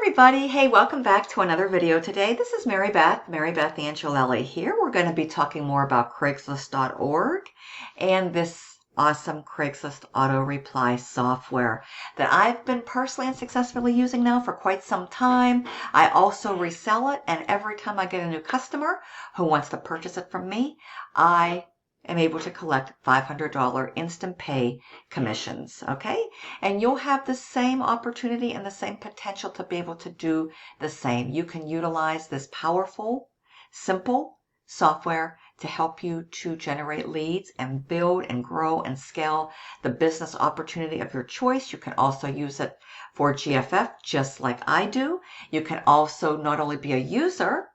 everybody. Hey, welcome back to another video today. This is Marybeth Angelelli here. We're going to be talking more about Craigslist.org and this awesome Craigslist auto-reply software that I've been personally and successfully using now for quite some time. I also resell it, and every time I get a new customer who wants to purchase it from me, I am able to collect $500 instant pay commissions, okay? And you'll have the same opportunity and the same potential to be able to do the same. You can utilize this powerful, simple software to help you to generate leads and build and grow and scale the business opportunity of your choice. You can also use it for GFF just like I do. You can also not only be a user,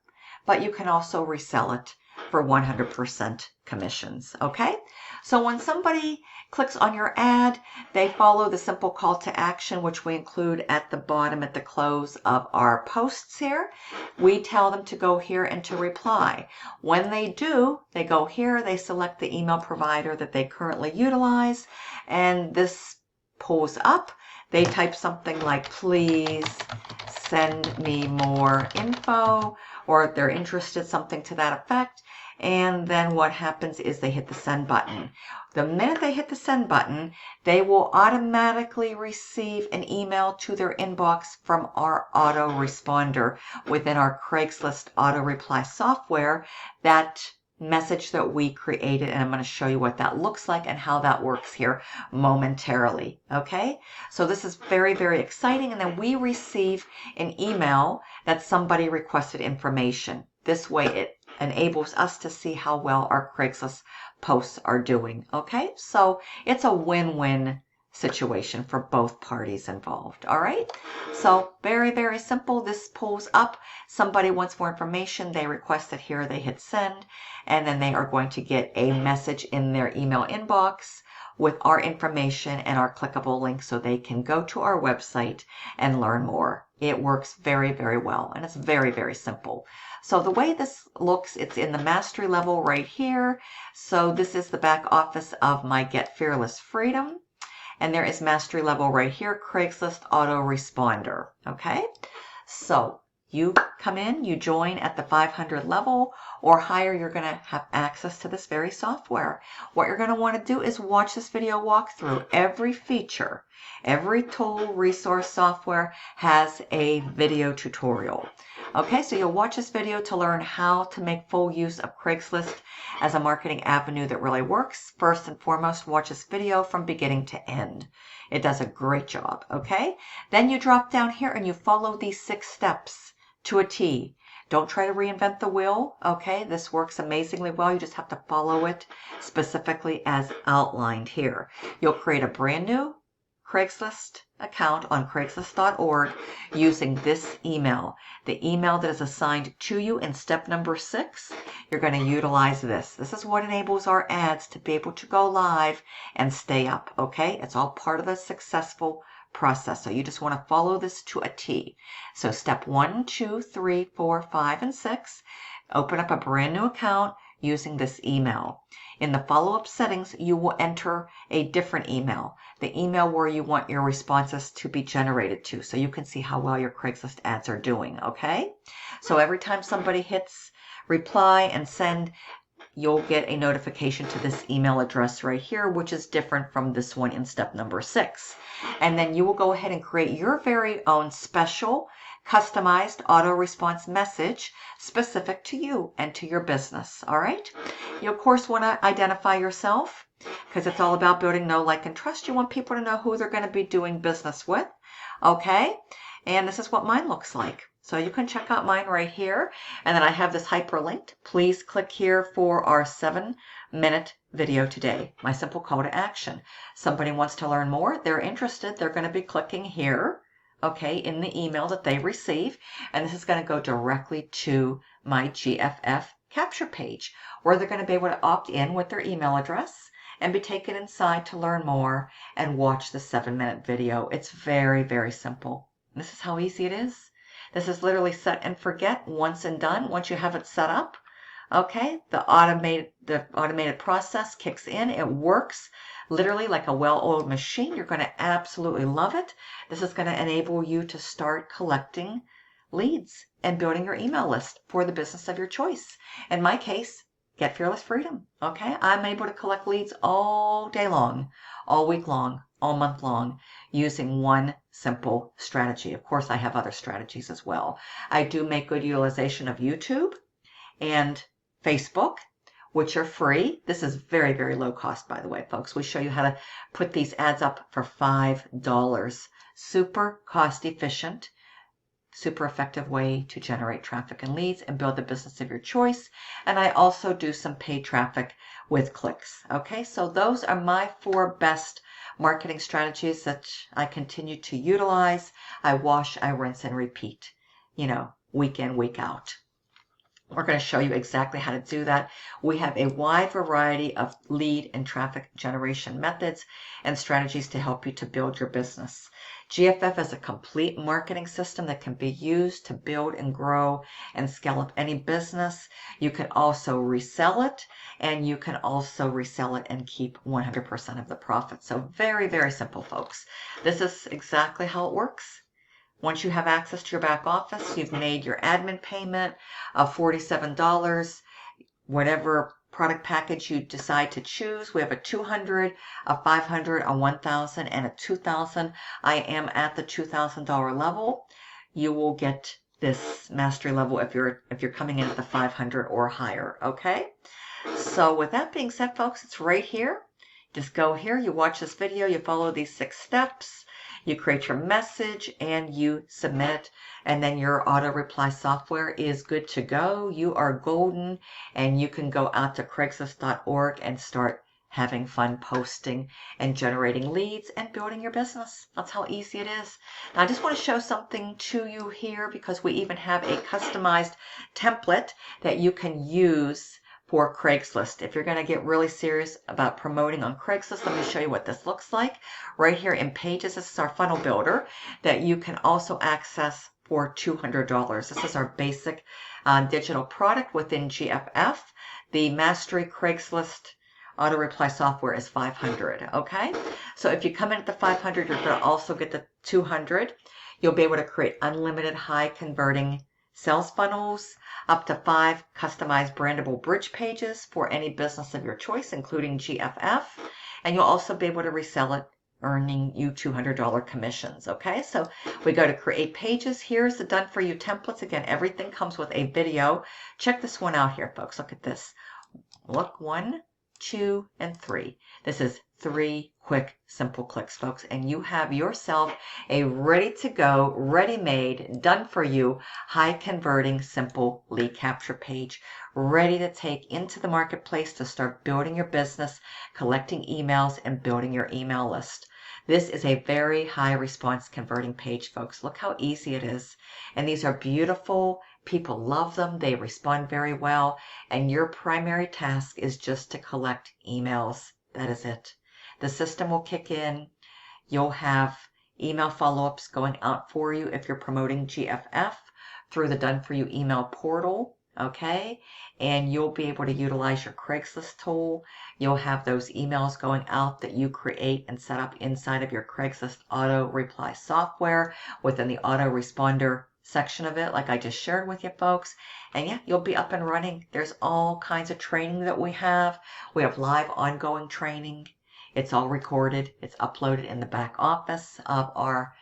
but you can also resell it for 100% commissions, okay? So when somebody clicks on your ad, they follow the simple call to action, which we include at the bottom at the close of our posts here. We tell them to go here and to reply. When they do, they go here, they select the email provider that they currently utilize, and this pulls up. They type something like, please send me more info, or if they're interested, something to that effect. And then what happens is they hit the send button. The minute they hit the send button, they will automatically receive an email to their inbox from our autoresponder within our Craigslist auto-reply software, that message that we created, and I'm going to show you what that looks like and how that works here momentarily. Okay, so this is very, very exciting. And then we receive an email that somebody requested information. This way it enables us to see how well our Craigslist posts are doing. Okay, so it's a win-win situation for both parties involved. All right, so very, very simple. This pulls up. Somebody wants more information, they request it here, they hit send, and then they are going to get a message in their email inbox with our information and our clickable link so they can go to our website and learn more. It works very, very well, and it's very, very simple. So the way this looks, it's in the mastery level right here. So this is the back office of my Get Fearless Freedom. And there is mastery level right here, Craigslist Autoresponder. Okay, so you come in, you join at the 500 level or higher, you're going to have access to this very software. What you're going to want to do is watch this video walkthrough. Every feature, every tool, resource, software has a video tutorial. Okay, so you'll watch this video to learn how to make full use of Craigslist as a marketing avenue that really works. First and foremost, watch this video from beginning to end. It does a great job, okay? Then you drop down here and you follow these 6 steps to a T. Don't try to reinvent the wheel, okay? This works amazingly well. You just have to follow it specifically as outlined here. You'll create a brand new Craigslist account on Craigslist.org using this email. The email that is assigned to you in step number 6, you're going to utilize this. This is what enables our ads to be able to go live and stay up, okay? It's all part of the successful process. So you just want to follow this to a T. So step 1, 2, 3, 4, 5, and 6, open up a brand new account using this email. In the follow-up settings, you will enter a different email, the email where you want your responses to be generated to, so you can see how well your Craigslist ads are doing, okay? So every time somebody hits reply and send, you'll get a notification to this email address right here, which is different from this one in step number 6. And then you will go ahead and create your very own special customized auto response message specific to you and to your business. All right. You of course want to identify yourself because it's all about building know, like, and trust. You want people to know who they're going to be doing business with. Okay. And this is what mine looks like. So you can check out mine right here. And then I have this hyperlinked. Please click here for our 7-minute video today. My simple call to action. Somebody wants to learn more. They're interested. They're going to be clicking here, okay, in the email that they receive. And this is going to go directly to my GFF capture page where they're going to be able to opt in with their email address and be taken inside to learn more and watch the 7-minute video. It's very, very simple. This is how easy it is. This is literally set and forget, once and done. Once you have it set up, okay, the automated process kicks in. It works literally like a well-oiled machine. You're going to absolutely love it. This is going to enable you to start collecting leads and building your email list for the business of your choice. In my case, Get Fearless Freedom. Okay, I'm able to collect leads all day long, all week long, all month long, using one simple strategy. Of course, I have other strategies as well. I do make good utilization of YouTube and Facebook, which are free. This is very, very low cost, by the way, folks. We show you how to put these ads up for $5. Super cost efficient, super effective way to generate traffic and leads and build the business of your choice. And I also do some paid traffic with clicks. Okay, so those are my 4 best marketing strategies that I continue to utilize. I wash, I rinse, and repeat, week in, week out. We're going to show you exactly how to do that. We have a wide variety of lead and traffic generation methods and strategies to help you to build your business. GFF is a complete marketing system that can be used to build and grow and scale up any business. You can also resell it, and you can also resell it and keep 100% of the profit. So very, very simple, folks. This is exactly how it works. Once you have access to your back office, you've made your admin payment of $47, whatever product package you decide to choose. We have a $200, a $500, a $1,000, and a $2,000. I am at the $2,000 level. You will get this mastery level if you're coming in at the 500 or higher. Okay. So with that being said, folks, it's right here. Just go here. You watch this video. You follow these 6 steps. You create your message and you submit, and then your auto reply software is good to go. You are golden, and you can go out to Craigslist.org and start having fun posting and generating leads and building your business. That's how easy it is. Now, I just want to show something to you here because we even have a customized template that you can use for Craigslist. If you're going to get really serious about promoting on Craigslist, let me show you what this looks like. Right here in Pages, this is our funnel builder that you can also access for $200. This is our basic digital product within GFF. The Mastery Craigslist Auto-Reply software is $500. Okay, so if you come in at the $500, you're going to also get the $200. You'll be able to create unlimited high converting sales funnels, up to 5 customized brandable bridge pages for any business of your choice, including GFF. And you'll also be able to resell it, earning you $200 commissions. Okay, so we go to create pages. Here's the done for you templates. Again, everything comes with a video. Check this one out here, folks. Look at this. Look, 1, 2, and 3. This is 3 quick, simple clicks, folks, and you have yourself a ready-to-go, ready-made, done-for-you, high-converting, simple lead capture page, ready to take into the marketplace to start building your business, collecting emails, and building your email list. This is a very high response converting page, folks. Look how easy it is. And these are beautiful. People love them. They respond very well. And your primary task is just to collect emails. That is it. The system will kick in. You'll have email follow-ups going out for you if you're promoting GFF through the Done For You email portal. Okay, and you'll be able to utilize your Craigslist tool. You'll have those emails going out that you create and set up inside of your Craigslist auto-reply software within the autoresponder section of it, like I just shared with you folks. And yeah, you'll be up and running. There's all kinds of training that we have. We have live ongoing training. It's all recorded. It's uploaded in the back office of our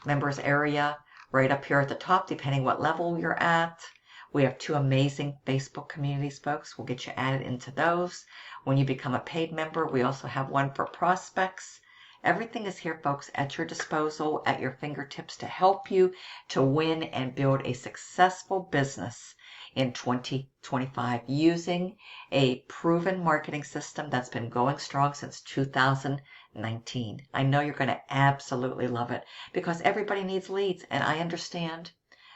members area, right up here at the top, depending what level you're at. We have 2 amazing Facebook communities, folks. We'll get you added into those. When you become a paid member, we also have one for prospects. Everything is here, folks, at your disposal, at your fingertips to help you to win and build a successful business in 2025 using a proven marketing system that's been going strong since 2019. I know you're going to absolutely love it because everybody needs leads, and I understand.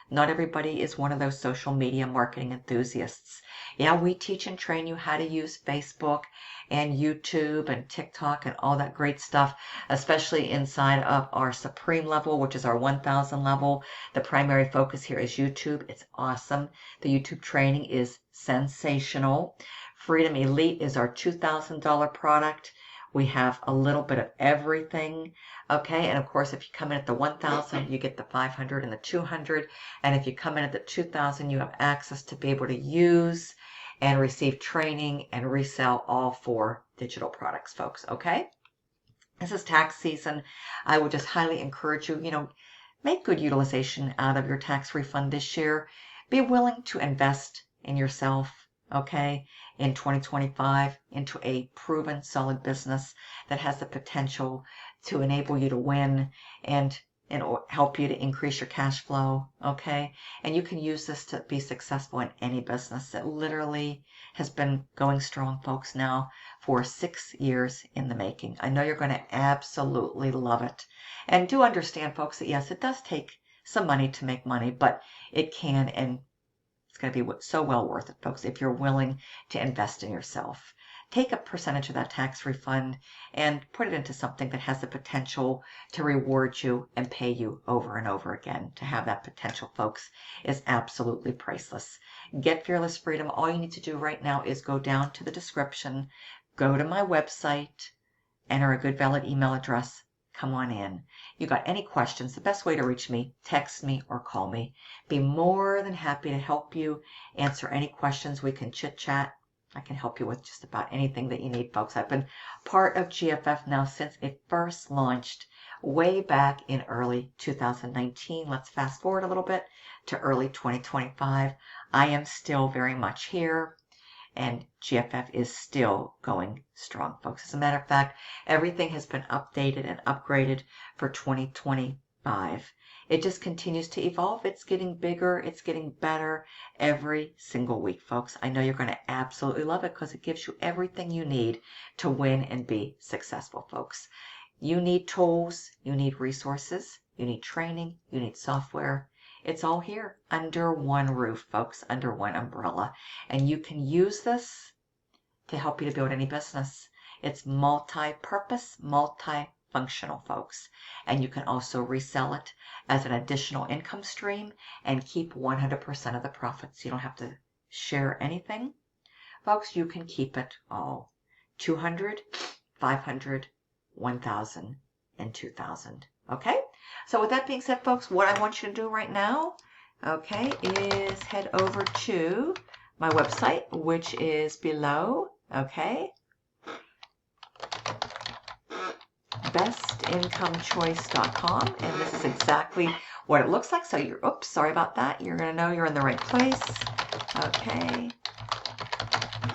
Not everybody is one of those social media marketing enthusiasts. Yeah, we teach and train you how to use Facebook and YouTube and TikTok and all that great stuff, especially inside of our Supreme level, which is our 1000 level. The primary focus here is YouTube. It's awesome. The YouTube training is sensational. Freedom Elite is our $2,000 product. We have a little bit of everything, okay? And of course, if you come in at the 1,000, you get the 500 and the 200. And if you come in at the 2,000, you have access to be able to use and receive training and resell all 4 digital products, folks, okay? This is tax season. I would just highly encourage you, make good utilization out of your tax refund this year. Be willing to invest in yourself, okay, in 2025 into a proven, solid business that has the potential to enable you to win and help you to increase your cash flow, okay? And you can use this to be successful in any business. It literally has been going strong, folks, now for 6 years in the making. I know you're going to absolutely love it. And do understand, folks, that yes, it does take some money to make money, but it can, and it's going to be so well worth it, folks, if you're willing to invest in yourself. Take a percentage of that tax refund and put it into something that has the potential to reward you and pay you over and over again. To have that potential, folks, is absolutely priceless. Get Fearless Freedom. All you need to do right now is go down to the description, go to my website, enter a good valid email address, come on in. You got any questions, the best way to reach me, text me or call me. Be more than happy to help you, answer any questions. We can chit chat. I can help you with just about anything that you need, folks. I've been part of GFF now since it first launched way back in early 2019. Let's fast forward a little bit to early 2025. I am still very much here, and GFF is still going strong, folks. As a matter of fact, everything has been updated and upgraded for 2025. It just continues to evolve. It's getting bigger. It's getting better every single week, folks. I know you're going to absolutely love it because it gives you everything you need to win and be successful, folks. You need tools. You need resources. You need training. You need software. It's all here under one roof, folks, under one umbrella. And you can use this to help you to build any business. It's multi-purpose, multi-functional, folks. And you can also resell it as an additional income stream and keep 100% of the profits. You don't have to share anything. Folks, you can keep it all. 200, 500, 1,000, and 2,000. Okay? So with that being said, folks, what I want you to do right now, okay, is head over to my website, which is below, okay, bestincomechoice.com, and this is exactly what it looks like. So you're, oops, sorry about that. You're going to know you're in the right place. Okay.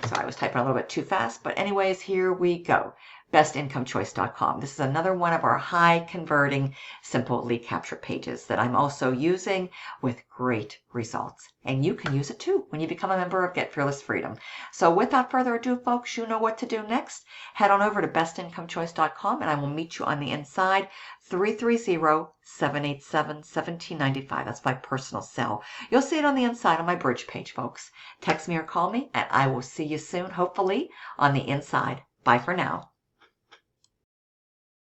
So I was typing a little bit too fast, but anyways, here we go. bestincomechoice.com. This is another one of our high converting simple lead capture pages that I'm also using with great results. And you can use it too when you become a member of Get Fearless Freedom. So without further ado, folks, you know what to do next. Head on over to bestincomechoice.com and I will meet you on the inside. 330-787-1795. That's my personal cell. You'll see it on the inside on my bridge page, folks. Text me or call me, and I will see you soon, hopefully, on the inside. Bye for now.